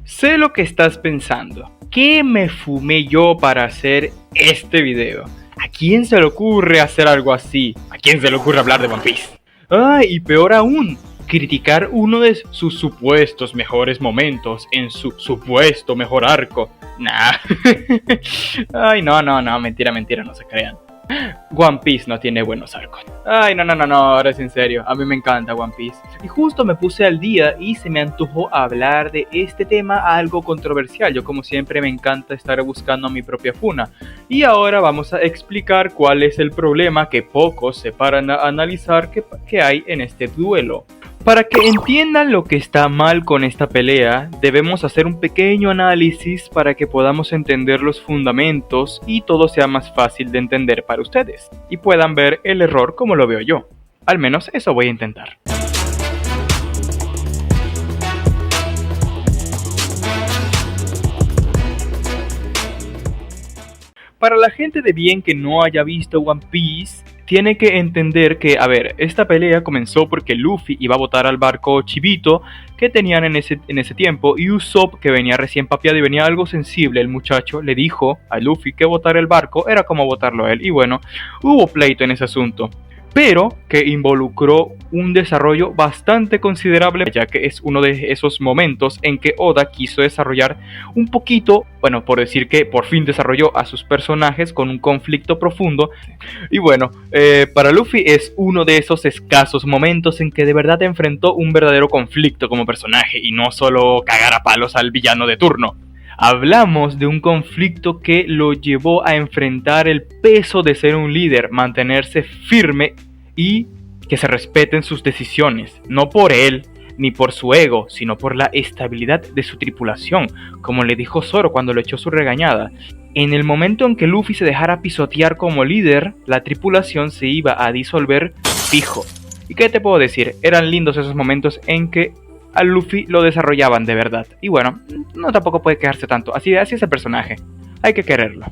Sé lo que estás pensando. ¿Qué me fumé yo para hacer este video? ¿A quién se le ocurre hacer algo así? ¿A quién se le ocurre hablar de One Piece? Y peor aún, criticar uno de sus supuestos mejores momentos en su supuesto mejor arco. Nah. Ay, no, mentira, no se crean. One Piece no tiene buenos arcos. Ay, no, ahora es en serio. A mí me encanta One Piece. Y justo me puse al día y se me antojó hablar de este tema algo controversial. Yo como siempre me encanta estar buscando mi propia funa. Y ahora vamos a explicar cuál es el problema que pocos se paran a analizar que hay en este duelo. Para que entiendan lo que está mal con esta pelea, debemos hacer un pequeño análisis para que podamos entender los fundamentos y todo sea más fácil de entender para ustedes y puedan ver el error como lo veo yo. Al menos eso voy a intentar. Para la gente de bien que no haya visto One Piece, tiene que entender que, esta pelea comenzó porque Luffy iba a botar al barco Chibito que tenían en ese tiempo y Usopp, que venía recién papeado y venía algo sensible, el muchacho le dijo a Luffy que botar el barco era como botarlo a él. Y bueno, hubo pleito en ese asunto, pero que involucró un desarrollo bastante considerable, ya que es uno de esos momentos en que Oda quiso desarrollar un poquito, bueno, por decir que por fin desarrolló a sus personajes con un conflicto profundo. Y bueno, para Luffy es uno de esos escasos momentos en que de verdad enfrentó un verdadero conflicto como personaje y no solo cagar a palos al villano de turno. Hablamos de un conflicto que lo llevó a enfrentar el peso de ser un líder, mantenerse firme y que se respeten sus decisiones, no por él ni por su ego, sino por la estabilidad de su tripulación, como le dijo Zoro cuando le echó su regañada. En el momento en que Luffy se dejara pisotear como líder, la tripulación se iba a disolver fijo. ¿Y qué te puedo decir? Eran lindos esos momentos en que a Luffy lo desarrollaban de verdad. Y bueno, no tampoco puede quejarse tanto. Así es el personaje. Hay que quererlo.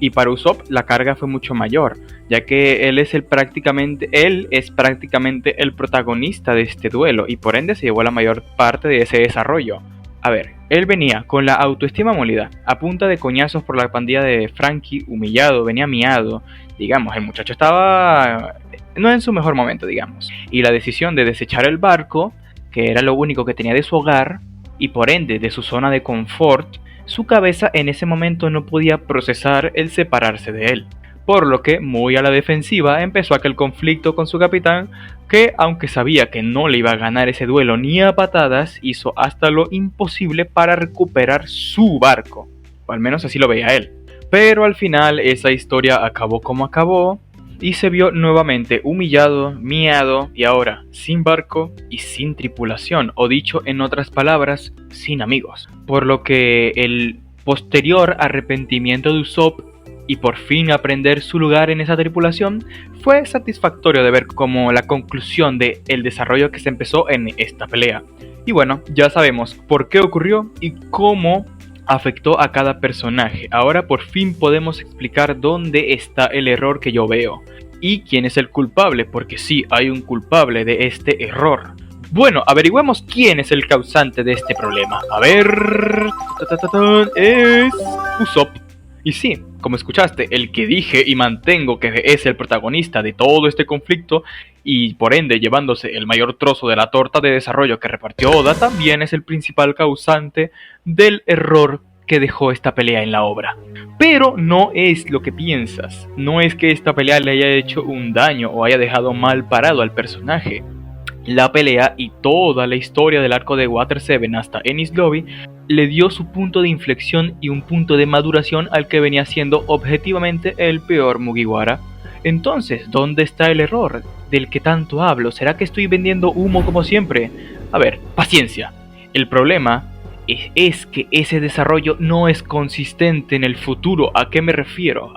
Y para Usopp la carga fue mucho mayor, ya que él es prácticamente el protagonista de este duelo y por ende se llevó la mayor parte de ese desarrollo. Él venía con la autoestima molida, a punta de coñazos por la pandilla de Franky, humillado, venía miado. Digamos, el muchacho estaba no en su mejor momento, digamos. Y la decisión de desechar el barco, que era lo único que tenía de su hogar y por ende de su zona de confort, su cabeza en ese momento no podía procesar el separarse de él, por lo que muy a la defensiva empezó aquel conflicto con su capitán que, aunque sabía que no le iba a ganar ese duelo ni a patadas, hizo hasta lo imposible para recuperar su barco, o al menos así lo veía él. Pero al final esa historia acabó como acabó y se vio nuevamente humillado, miado y ahora sin barco y sin tripulación, o dicho en otras palabras, sin amigos. Por lo que el posterior arrepentimiento de Usopp y por fin aprender su lugar en esa tripulación fue satisfactorio de ver como la conclusión del desarrollo que se empezó en esta pelea. Y bueno, ya sabemos por qué ocurrió y cómo afectó a cada personaje. Ahora por fin podemos explicar dónde está el error que yo veo y quién es el culpable, porque sí hay un culpable de este error. Bueno, averigüemos quién es el causante de este problema. Es Usopp. Y sí, como escuchaste, el que dije y mantengo que es el protagonista de todo este conflicto y por ende llevándose el mayor trozo de la torta de desarrollo que repartió Oda, también es el principal causante del error que dejó esta pelea en la obra. Pero no es lo que piensas, no es que esta pelea le haya hecho un daño o haya dejado mal parado al personaje. La pelea y toda la historia del arco de Water 7 hasta Enies Lobby le dio su punto de inflexión y un punto de maduración al que venía siendo objetivamente el peor Mugiwara. Entonces, ¿dónde está el error del que tanto hablo? ¿Será que estoy vendiendo humo como siempre? Paciencia. El problema es que ese desarrollo no es consistente en el futuro. ¿A qué me refiero?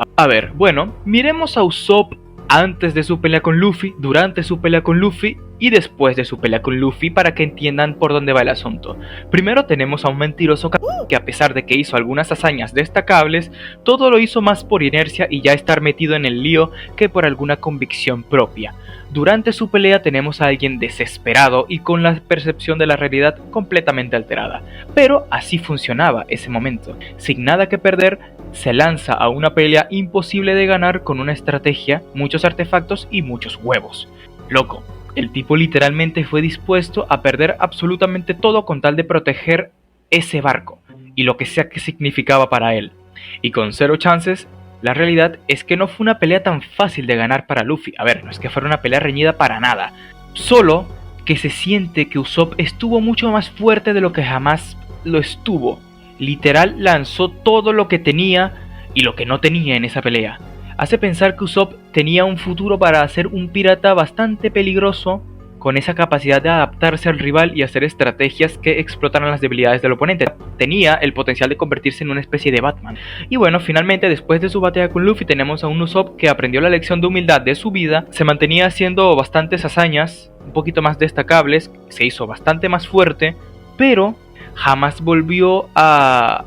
Miremos a Usopp antes de su pelea con Luffy, durante su pelea con Luffy y después de su pelea con Luffy para que entiendan por dónde va el asunto. Primero tenemos a un mentiroso que a pesar de que hizo algunas hazañas destacables, todo lo hizo más por inercia y ya estar metido en el lío que por alguna convicción propia. Durante su pelea tenemos a alguien desesperado y con la percepción de la realidad completamente alterada. Pero así funcionaba ese momento. Sin nada que perder, se lanza a una pelea imposible de ganar con una estrategia, muchos artefactos y muchos huevos. Loco, el tipo literalmente fue dispuesto a perder absolutamente todo con tal de proteger ese barco y lo que sea que significaba para él. Y con cero chances, la realidad es que no fue una pelea tan fácil de ganar para Luffy. A ver, no es que fuera una pelea reñida para nada. Solo que se siente que Usopp estuvo mucho más fuerte de lo que jamás lo estuvo. Literal lanzó todo lo que tenía y lo que no tenía en esa pelea. Hace pensar que Usopp tenía un futuro para ser un pirata bastante peligroso, con esa capacidad de adaptarse al rival y hacer estrategias que explotaran las debilidades del oponente. Tenía el potencial de convertirse en una especie de Batman. Y bueno, finalmente después de su batalla con Luffy tenemos a un Usopp que aprendió la lección de humildad de su vida, se mantenía haciendo bastantes hazañas, un poquito más destacables, se hizo bastante más fuerte, pero jamás volvió a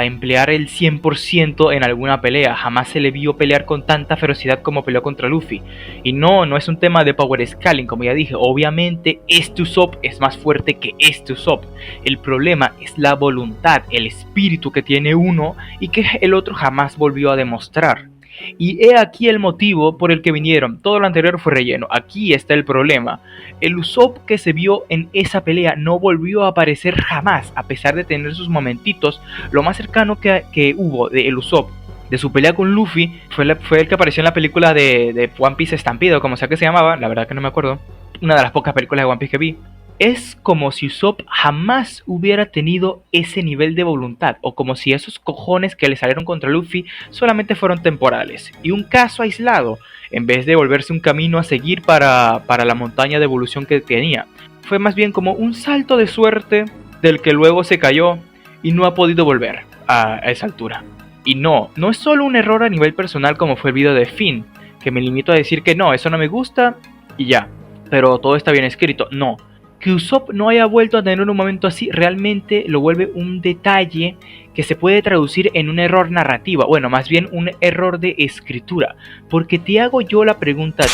emplear el 100% en alguna pelea. Jamás se le vio pelear con tanta ferocidad como peleó contra Luffy. Y no es un tema de power scaling, como ya dije. Obviamente este Usopp es más fuerte que este Usopp. El problema es la voluntad, el espíritu que tiene uno y que el otro jamás volvió a demostrar. Y he aquí el motivo por el que vinieron. Todo lo anterior fue relleno. Aquí está el problema. El Usopp que se vio en esa pelea no volvió a aparecer jamás, a pesar de tener sus momentitos. Lo más cercano que hubo de el Usopp de su pelea con Luffy fue el que apareció en la película de One Piece Stampede, o como sea que se llamaba. La verdad que no me acuerdo. Una de las pocas películas de One Piece que vi. Es como si Usopp jamás hubiera tenido ese nivel de voluntad, o como si esos cojones que le salieron contra Luffy solamente fueron temporales, y un caso aislado, en vez de volverse un camino a seguir para la montaña de evolución que tenía. Fue más bien como un salto de suerte del que luego se cayó y no ha podido volver a esa altura. Y no es solo un error a nivel personal como fue el video de Finn, que me limito a decir que no, eso no me gusta y ya, pero todo está bien escrito. No. Que Usopp no haya vuelto a tener un momento así realmente lo vuelve un detalle que se puede traducir en un error narrativo, bueno, más bien un error de escritura, porque te hago yo la pregunta,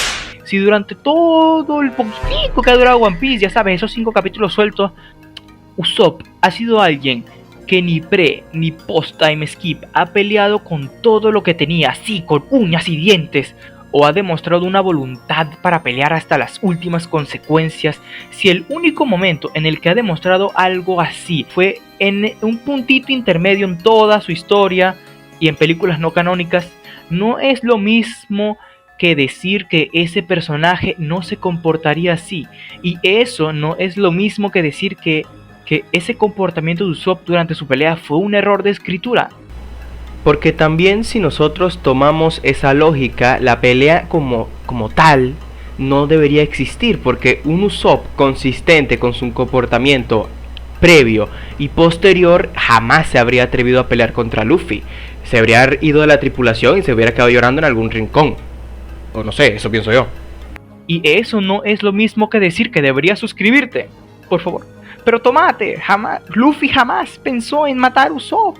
si durante todo el poquitico que ha durado One Piece, ya sabes, esos 5 capítulos sueltos, Usopp ha sido alguien que ni pre ni post time skip ha peleado con todo lo que tenía, así con uñas y dientes, o ha demostrado una voluntad para pelear hasta las últimas consecuencias, si el único momento en el que ha demostrado algo así fue en un puntito intermedio en toda su historia y en películas no canónicas, no es lo mismo que decir que ese personaje no se comportaría así, y eso no es lo mismo que decir que ese comportamiento de Usopp durante su pelea fue un error de escritura. Porque también si nosotros tomamos esa lógica, la pelea como tal no debería existir, porque un Usopp consistente con su comportamiento previo y posterior jamás se habría atrevido a pelear contra Luffy. Se habría ido de la tripulación y se hubiera quedado llorando en algún rincón. O no sé, eso pienso yo. Y eso no es lo mismo que decir que deberías suscribirte. Por favor. Pero tomate, Luffy jamás pensó en matar a Usopp.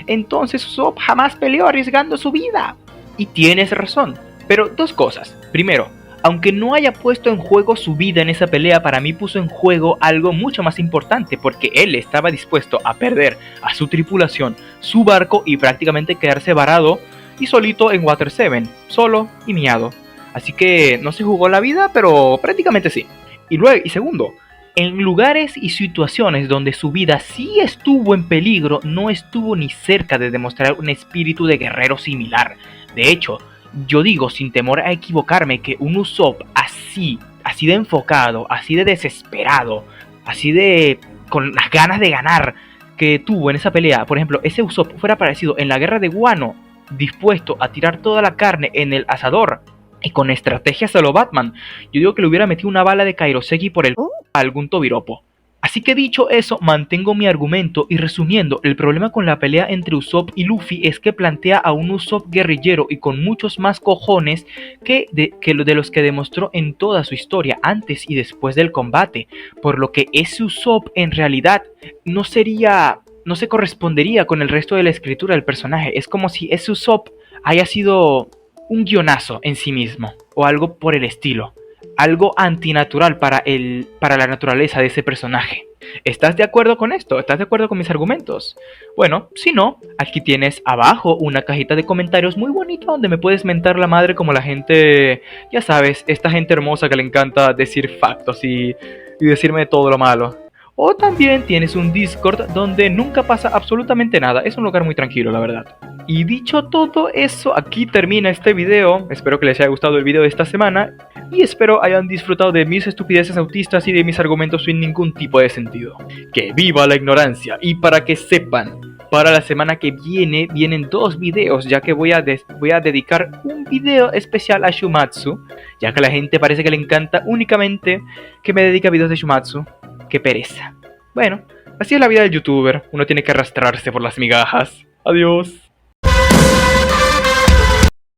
Entonces Usopp jamás peleó arriesgando su vida. Y tienes razón. Pero dos cosas. Primero, aunque no haya puesto en juego su vida en esa pelea, para mí puso en juego algo mucho más importante, porque él estaba dispuesto a perder a su tripulación, su barco y prácticamente quedarse varado y solito en Water 7, solo y miado. Así que no se jugó la vida, pero prácticamente sí. Y segundo, en lugares y situaciones donde su vida sí estuvo en peligro, no estuvo ni cerca de demostrar un espíritu de guerrero similar. De hecho, yo digo sin temor a equivocarme que un Usopp así de enfocado, así de desesperado, así de con las ganas de ganar que tuvo en esa pelea, por ejemplo, ese Usopp fuera aparecido en la guerra de Wano, dispuesto a tirar toda la carne en el asador y con estrategias a lo Batman, yo digo que le hubiera metido una bala de Kairoseki por el a algún Tobiropo. Así que dicho eso, mantengo mi argumento y resumiendo, el problema con la pelea entre Usopp y Luffy es que plantea a un Usopp guerrillero y con muchos más cojones de los que demostró en toda su historia, antes y después del combate, por lo que ese Usopp en realidad no se correspondería con el resto de la escritura del personaje. Es como si ese Usopp haya sido un guionazo en sí mismo, o algo por el estilo. Algo antinatural para la naturaleza de ese personaje. ¿Estás de acuerdo con esto? ¿Estás de acuerdo con mis argumentos? Bueno, si no, aquí tienes abajo una cajita de comentarios muy bonita donde me puedes mentar la madre como la gente, ya sabes, esta gente hermosa que le encanta decir factos y decirme todo lo malo. O también tienes un Discord donde nunca pasa absolutamente nada. Es un lugar muy tranquilo, la verdad. Y dicho todo eso, aquí termina este video. Espero que les haya gustado el video de esta semana. Y espero hayan disfrutado de mis estupideces autistas y de mis argumentos sin ningún tipo de sentido. ¡Que viva la ignorancia! Y para que sepan, para la semana que viene vienen 2 videos, ya que voy a dedicar un video especial a Shumatsu, ya que a la gente parece que le encanta únicamente que me dedique a videos de Shumatsu. ¡Qué pereza! Bueno, así es la vida del youtuber, uno tiene que arrastrarse por las migajas. Adiós.